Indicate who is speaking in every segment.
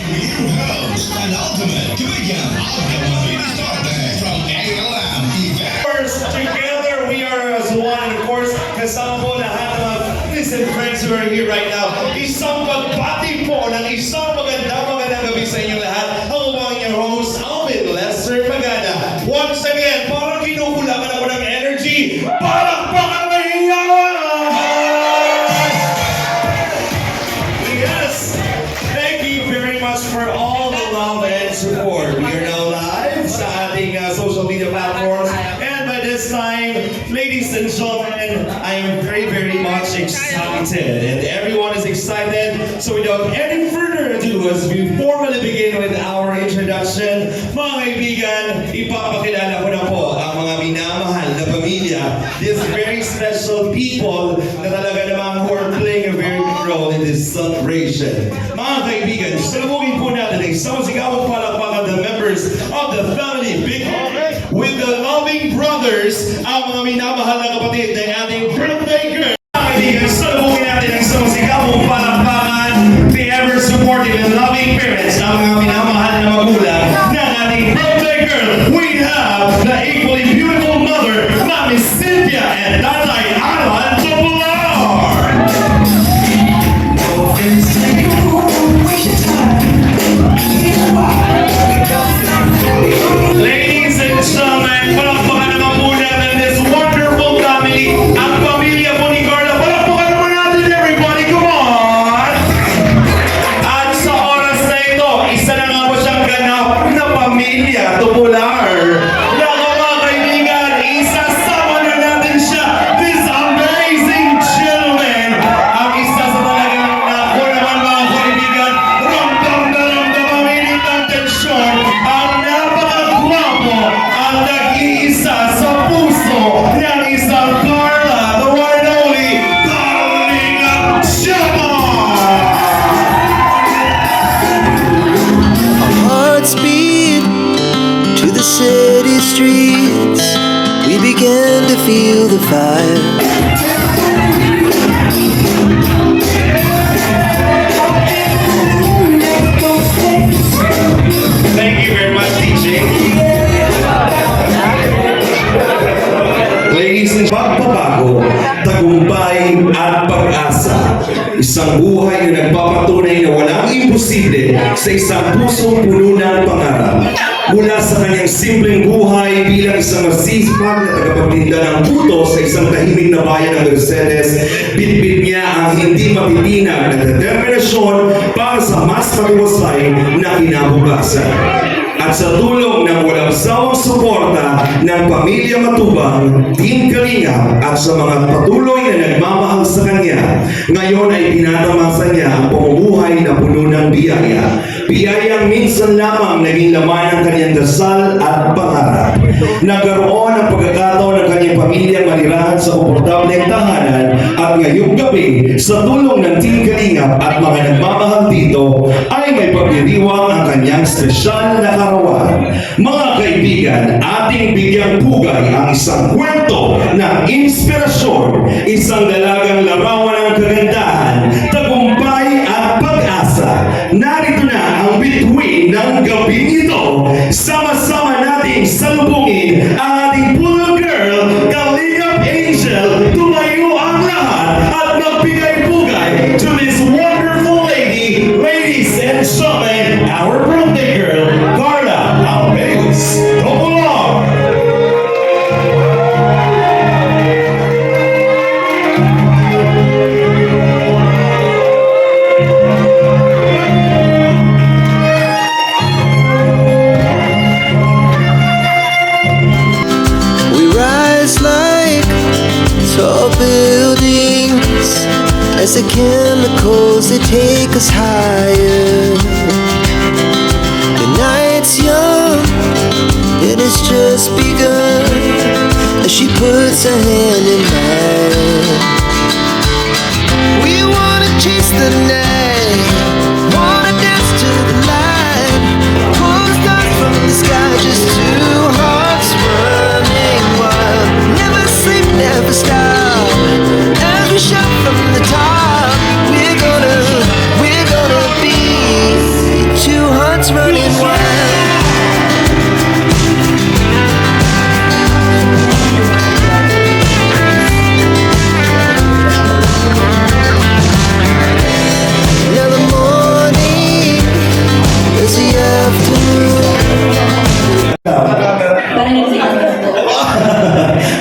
Speaker 1: New host and ultimate comedian from ALM Event.
Speaker 2: Together we are as one, and of course, kasama po lahat ng mga listen friends who are here right now. Isang pagbati po ng isang magandang gabi sa inyo lahat. Ako po ang inyong host, Alvin Lester Magana. Once again, parang kinukulangan ako ng energy. Palakpakan na iyawan! Yes! Thank you very much for all the love and support. We are now live sa ating social media platforms. And by this time, ladies and gentlemen, I am very much excited. And everyone is excited. So without any further ado, as we formally begin with our introduction, mga kaibigan, ipapakilala ko na po ang mga minamahal na pamilya. These very special people na talaga namang who are playing a very big role in this celebration. Mga kaibigan, salubungin po natin ang isang sigawang palakpakan the members of the family Big with the loving brothers, ang mga minamahal na kapatid ng ating birthday girl. Mga kaibigan, salubungin natin ang isang sigawang palakpakan the ever supportive and loving parents, ang mga minamahal na magulang ng ating birthday girl. We have the equally beautiful mother, Mami Cynthia and Tatay Alan Topolar. Ladies and gentlemen, palakpakan naman po natin this wonderful family, ang pamilya po ni Carla. Palakpakan naman natin everybody, come on! At sa oras na ito, isa na nga po siyang ganap na pamilya Topolar. Mga kaibigan, isasama na natin siya, this amazing gentleman. Ang isa sa talagang naku naman mga kaibigan, ramdam ang init ng tensyon, ang napakagwapo, ang nag-iisa sa puso ng isang Carla, the one and only Darling Gemma!
Speaker 3: Hearts beat to the city streets. We began to feel the fire.
Speaker 2: Thank you very much, DJ. Ladies and pagbabago, tagumpay at pag-asa. Isang buhay na nagpapatunay na walang imposible sa isang pusong puno ng pangarap. Mula sa kanyang simpleng buhay bilang isang masipag na tagapagtinda ng puto sa isang tahimik na bayan ng Mercedes, bitbit niya ang hindi matitinag na determinasyon para sa mas matiwasay na kinabukasan. At sa tulong ng walang sawang suporta ng Pamilya Matubang, Team Kalingap at sa mga patuloy na nagmamahal sa kanya, ngayon ay tinatamasa niya ang pamumuhay na puno ng biyaya. Biyayang minsan lamang naging laman ng kanyang dasal at pangarap. Nagkaroon ng pagkakataon ng kanyang pamilya manirahan sa komportableng tahanan at ngayong gabi, sa tulong ng Team Kalingap at mga nagmamahal dito, ay may pagdiriwang ang kanyang espesyal na karawan. Mga kaibigan, ating bigyang pugay ang isang kwento ng inspirasyon, isang dalagang larawan ng kagandahan, tagumpay at pag-asa. Narito na ang bituin ng gabing ito. Sama-sama nating salubungin ang ating poodle girl, Kalingap Angel. Tumayo ang lahat at magbigay-pugay to this wonderful lady. Ladies and gentlemen, our birthday girl, Carla Alves Topolar.
Speaker 3: We rise like tall buildings as the chemicals they take us higher. The night's young, it has just begun as she puts her hand in mine. We wanna chase the night, wanna dance to the light, pull the stars from the sky, just two hearts running wild. Never sleep, never stop, as we shout from the top. We're gonna heart's running wild. Now the morning is the afternoon.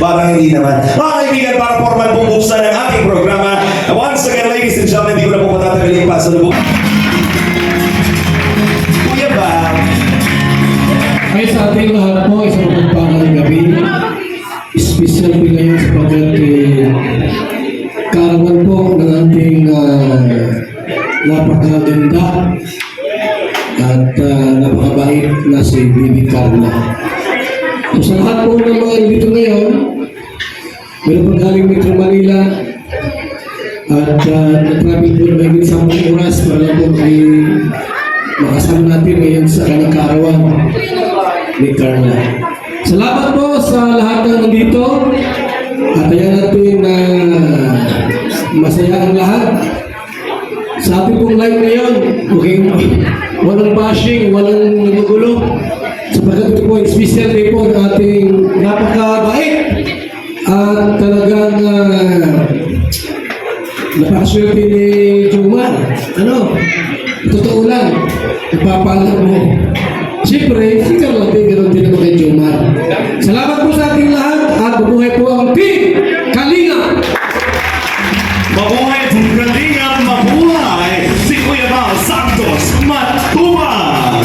Speaker 2: Parang hindi naman. Mga kaibigan, para formal bubuksan ang ating programa. Once again, ladies and gentlemen, hindi ko na po matatagalin pa sa lubog. Kuya ba?
Speaker 4: Ay sa ating lahat po, isang magpapakang gabi. Special po ngayon sapagkat karawan po ng ating napakaganda at napakabait na si Bibi Carla. So sa lahat po ng mga dito ngayon, meron pang galing Metro Manila at nag-travel po na higit 10 oras para po kayo makasama natin ngayon sa kanyang kaarawan ni Carla. Salamat po sa lahat ng nandito at ayan natin na masaya ang lahat. Sa ating pong live ngayon, okay, walang bashing, walang nagugulo. Sapagkat ito po ay special day po ng ating napakabait at talagang napakaswerte ni Jomar. Ano? Totoo lang, nagpapaalam mo. Siyempre, si Carla din, ganoon din naman kay Jomar. Salamat po sa ating lahat at mabuhay po ang Team Kalinga!
Speaker 2: Mabuhay kung kalingap, mabuhay si Kuya Mal Santos Matubang!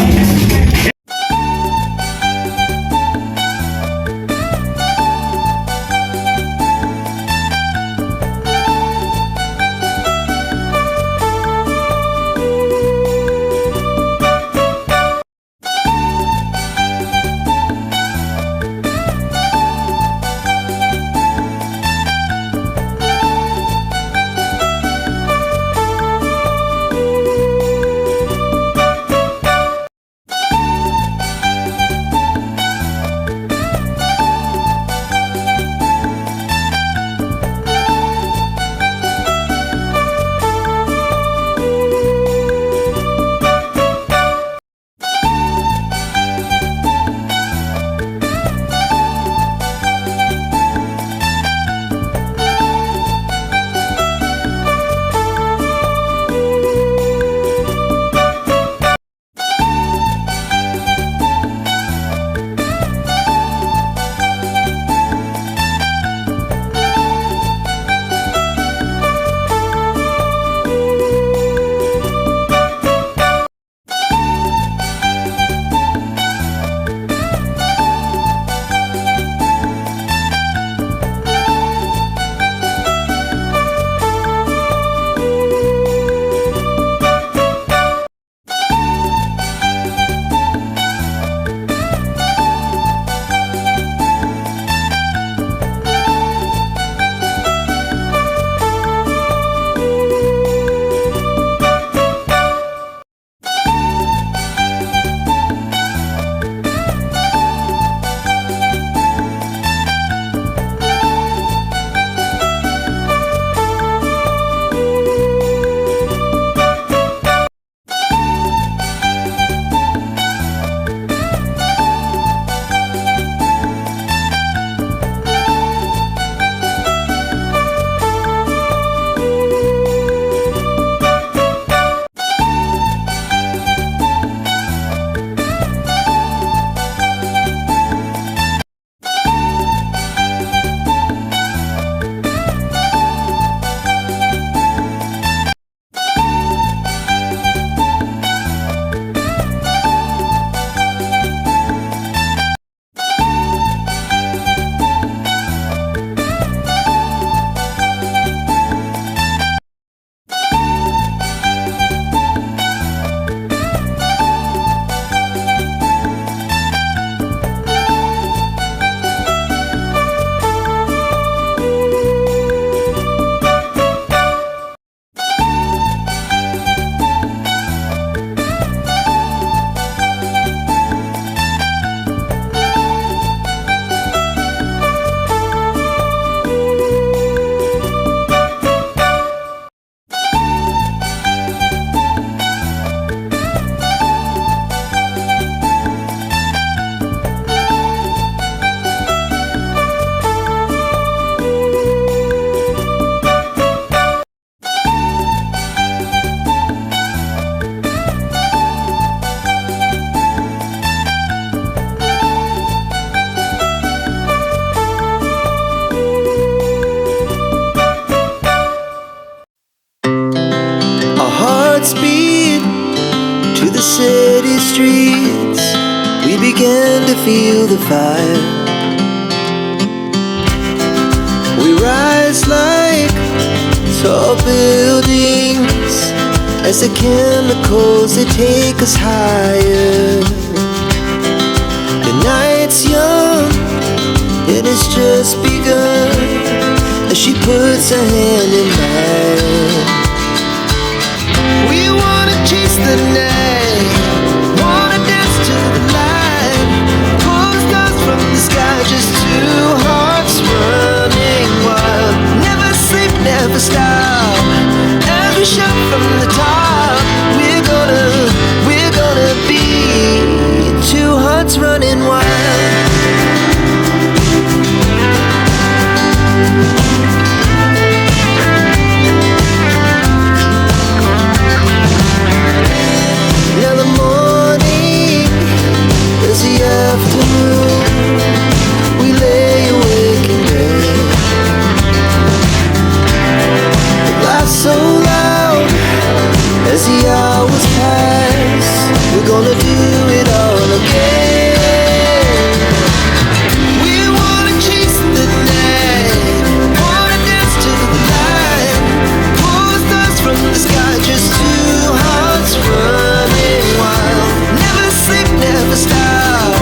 Speaker 3: city streets, we began to feel the fire. We rise like tall buildings as the chemicals they take us higher. The night's young, it has just begun as she puts her hand in mine. We wanna chase the night, wanna dance to the light, pull stars from the sky, just two hearts running wild. Never sleep, never stop, as we shout from the top. We're gonna be two hearts running wild. Now the morning is the afternoon. We lay awake in bed. The laughs so loud as the hours pass. We're gonna do it all again. We wanna chase the night, wanna dance to the light, pull stars from the sky, just two hearts running wild. Never sleep, never stop,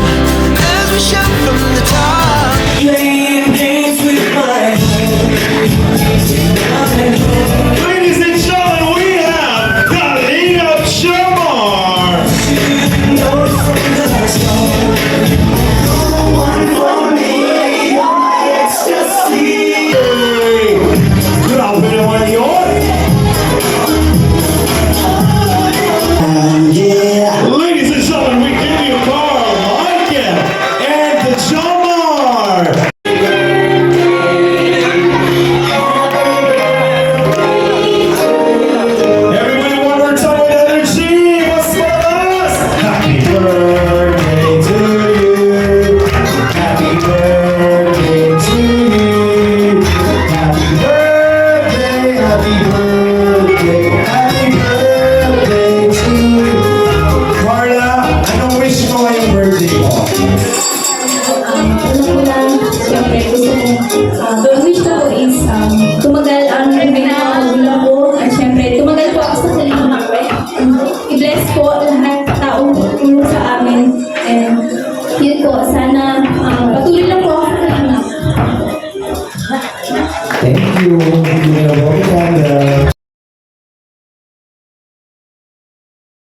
Speaker 3: as we shout from the top.
Speaker 5: Playing games with my
Speaker 1: Ladies and gentlemen, we have Kalina Chamar. Grabe naman yun. Ladies and gentlemen, we give you Carl, Michael, and the Chamar. Everybody, one more time with energy. What's for us? Happy birthday to you. Happy birthday to you. Happy birthday, happy birthday, happy birthday to you. Carla, anong wish mo ngayong birthday mo?
Speaker 6: Una po lang, siyempre gusto ko, ang wish ko po is tumagal ang pinakagulang ko at siyempre tumagal po ako sa salita ko. I-bless po lahat taong tulong sa amin and yun po, sana patuloy lang po ako sa kanya.
Speaker 1: Thank you. Thank you.